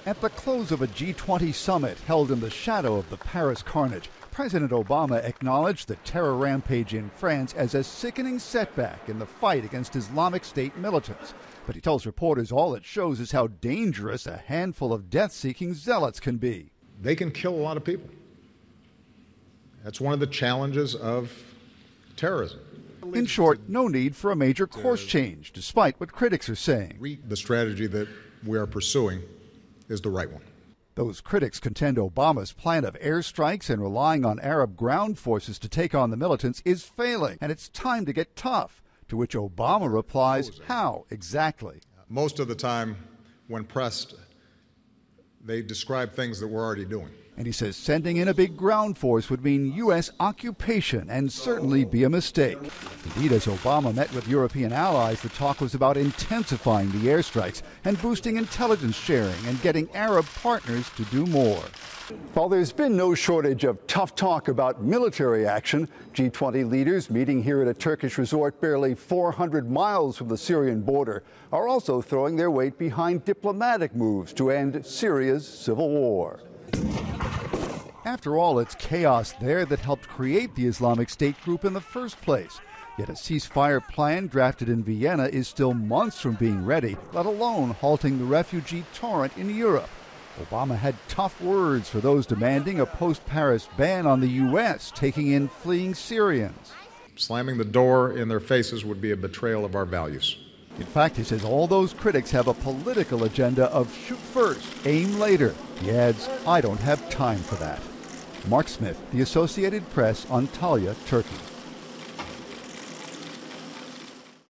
At the close of a G20 summit held in the shadow of the Paris carnage, President Obama acknowledged the terror rampage in France as a sickening setback in the fight against Islamic State militants. But he tells reporters all it shows is how dangerous a handful of death-seeking zealots can be. They can kill a lot of people. That's one of the challenges of terrorism. In short, no need for a major course change, despite what critics are saying. The strategy that we are pursuing is the right one. Those critics contend Obama's plan of airstrikes and relying on Arab ground forces to take on the militants is failing, and it's time to get tough. To which Obama replies, how exactly? Most of the time, when pressed, they describe things that we're already doing. And he says sending in a big ground force would mean U.S. occupation and certainly be a mistake. Indeed, as Obama met with European allies, the talk was about intensifying the airstrikes and boosting intelligence sharing and getting Arab partners to do more. While there's been no shortage of tough talk about military action, G20 leaders meeting here at a Turkish resort barely 400 miles from the Syrian border are also throwing their weight behind diplomatic moves to end Syria's civil war. After all, it's chaos there that helped create the Islamic State group in the first place. Yet a ceasefire plan drafted in Vienna is still months from being ready, let alone halting the refugee torrent in Europe. Obama had tough words for those demanding a post-Paris ban on the U.S. taking in fleeing Syrians. Slamming the door in their faces would be a betrayal of our values. In fact, he says all those critics have a political agenda of shoot first, aim later. He adds, I don't have time for that. Mark Smith, The Associated Press, Antalya, Turkey.